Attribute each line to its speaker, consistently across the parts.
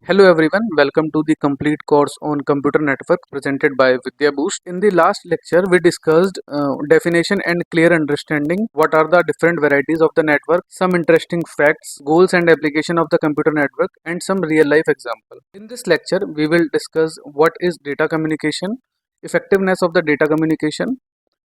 Speaker 1: Hello everyone, welcome to the complete course on computer network presented by Vidya Boost. In the last lecture, we discussed definition and clear understanding. What are the different varieties of the network, some interesting facts, goals and application of the computer network, and some real life example. In this lecture, we will discuss what is data communication, effectiveness of the data communication,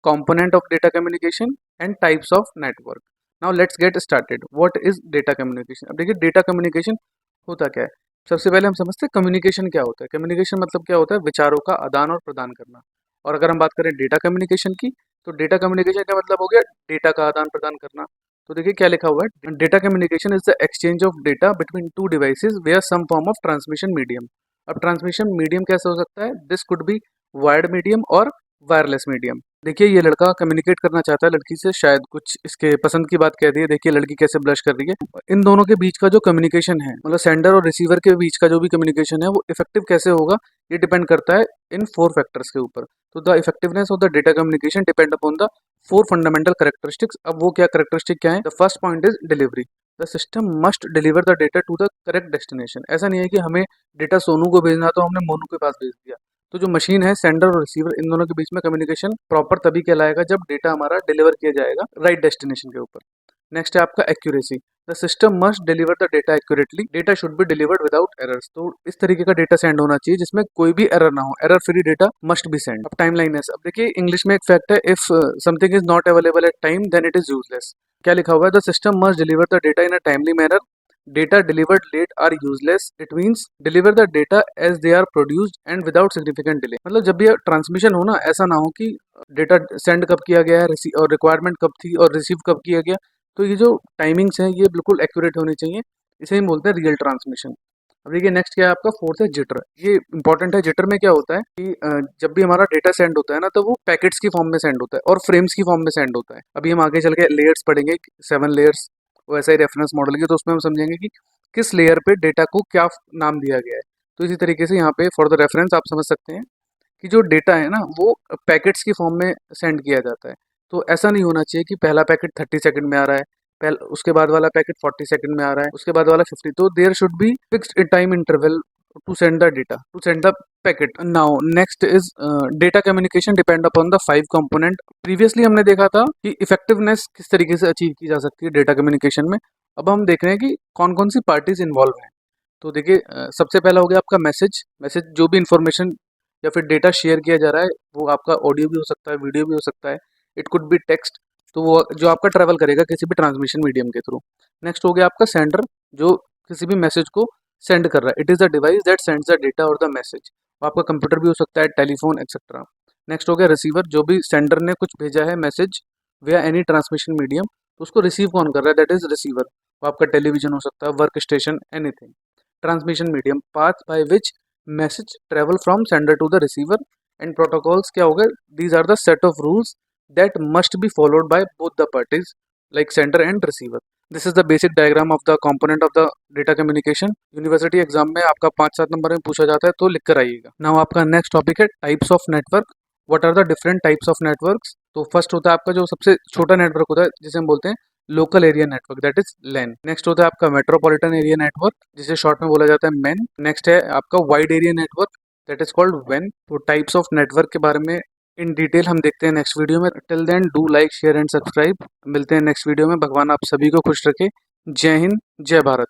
Speaker 1: component of data communication, and types of network. Now let's get started. What is data communication? अब देखिए data communication होता क्या है। सबसे पहले हम समझते हैं कम्युनिकेशन क्या होता है। कम्युनिकेशन मतलब क्या होता है, विचारों का आदान और प्रदान करना। और अगर हम बात करें डेटा कम्युनिकेशन की, तो डेटा कम्युनिकेशन का मतलब हो गया डेटा का आदान प्रदान करना। तो देखिए क्या लिखा हुआ है, data communication is the exchange of data between two devices where some form of transmission medium. अब ट्रांसमिशन मीडियम कैसे हो सकता है, this could be wired medium और वायरलेस मीडियम। देखिए ये लड़का कम्युनिकेट करना चाहता है लड़की से, शायद कुछ इसके पसंद की बात कह रही है। देखिए लड़की कैसे ब्लश कर रही है। इन दोनों के बीच का जो कम्युनिकेशन है, मतलब सेंडर और रिसीवर के बीच का जो भी कम्युनिकेशन है, वो इफेक्टिव कैसे होगा, ये डिपेंड करता है इन फोर फैक्टर्स के ऊपर। तो the effectiveness of the data communication depend upon the four fundamental characteristics. अब वो क्या कैरेक्टरिस्टिक क्या है, the first point is delivery. The system must deliver the data to the correct destination. ऐसा नहीं है कि हमें डेटा सोनू को भेजना तो हमने मोनू के पास भेज दिया। तो जो मशीन है, सेंडर और रिसीवर, इन दोनों के बीच में कम्युनिकेशन प्रॉपर तभी कहलाएगा जब डेटा हमारा डिलीवर किया जाएगा राइट डेस्टिनेशन के ऊपर। नेक्स्ट है आपका accuracy. The system must deliver the data accurately. Data should be delivered without errors. तो इस तरीके का डेटा सेंड होना चाहिए जिसमें कोई भी एरर ना हो। Error free data must be send. अब टाइमलाइन है। अब देखिए इंग्लिश में एक फैक्ट है, if something is not available at time then it is useless. क्या लिखा हुआ है, the system must deliver the data in a timely manner. Data delivered late are useless. It means deliver the data as they are produced and without significant delay. मतलब जब भी transmission हो ना, ऐसा ना हो कि डेटा सेंड कब किया गया है और रिक्वायरमेंट कब थी और रिसीव कब किया गया। तो ये जो टाइमिंग्स हैं ये बिल्कुल एक्यूरेट होनी चाहिए। इसे हम बोलते हैं रियल ट्रांसमिशन। अब देखिए नेक्स्ट क्या है आपका, फोर्थ है जिटर। ये इंपॉर्टेंट है। जिटर में क्या होता है कि जब भी हमारा डेटा सेंड होता है ना, तो वो पैकेट्स की फॉर्म में सेंड होता है और फ्रेम्स की फॉर्म में सेंड होता है। अभी हम आगे चल के लेयर्स पढ़ेंगे, 7 लेयर्स, वैसा ही रेफरेंस मॉडल की, तो उसमें हम समझेंगे कि किस लेयर पे डेटा को क्या नाम दिया गया है। तो इसी तरीके से यहाँ पे फॉर द रेफरेंस आप समझ सकते हैं कि जो डेटा है ना, वो पैकेट्स की फॉर्म में सेंड किया जाता है। तो ऐसा नहीं होना चाहिए कि पहला पैकेट 30 सेकंड में आ रहा है, उसके बाद वाला पैकेट 40 सेकंड में आ रहा है, उसके बाद वाला 50। तो there should be fixed time interval to send the data, to send the packet. Now next is data communication depend upon the 5 component. Previously हमने देखा था कि इफेक्टिवनेस किस तरीके से अचीव की जा सकती है डेटा कम्युनिकेशन में। अब हम देख रहे हैं कि कौन कौन सी पार्टीज इन्वॉल्व हैं। तो देखिए सबसे पहला हो गया आपका मैसेज। मैसेज जो भी इंफॉर्मेशन या फिर डेटा शेयर किया जा रहा है, वो आपका ऑडियो भी हो सकता है, वीडियो भी हो सकता है, इट कुड बी टेक्स्ट। तो वो जो आपका ट्रैवल करेगा किसी भी ट्रांसमिशन मीडियम के थ्रू। नेक्स्ट हो गया आपका सेंडर, जो किसी भी मैसेज को सेंड कर रहा है। It is the device that sends the data और द मैसेज। आपका कंप्यूटर भी हो सकता है, टेलीफोन एक्सेट्रा। नेक्स्ट हो गया रिसीवर, जो भी सेंडर ने कुछ भेजा है मैसेज विया एनी ट्रांसमिशन मीडियम, तो उसको रिसीव कौन कर रहा है, दैट इज रिसीवर। तो आपका टेलीविजन हो सकता है, work station, anything. Transmission medium, path by which message travel from sender to the receiver. And protocols क्या हो गए, these are the set of rules that must be followed by both the parties like sender and receiver. This is the basic diagram of the component of the data communication. University exam में आपका 5-7 number में पूछा जाता है, तो लिख कर आइएगा। नाउ आपका नेक्स्ट टॉपिक है types of network. What are the different types of networks. तो फर्स्ट होता है आपका जो सबसे छोटा नेटवर्क होता है, जिसे हम बोलते हैं local area network, that is LAN. Next होता है आपका मेट्रोपॉलिटन एरिया नेटवर्क, जिसे शॉर्ट में बोला जाता है मैन। नेक्स्ट है आपका wide area network, that is called वैन। तो टाइप्स ऑफ नेटवर्क के बारे में इन डिटेल हम देखते हैं नेक्स्ट वीडियो में। Till then do like share and subscribe. मिलते हैं नेक्स्ट वीडियो में। भगवान आप सभी को खुश रखे। जय हिंद, जय भारत।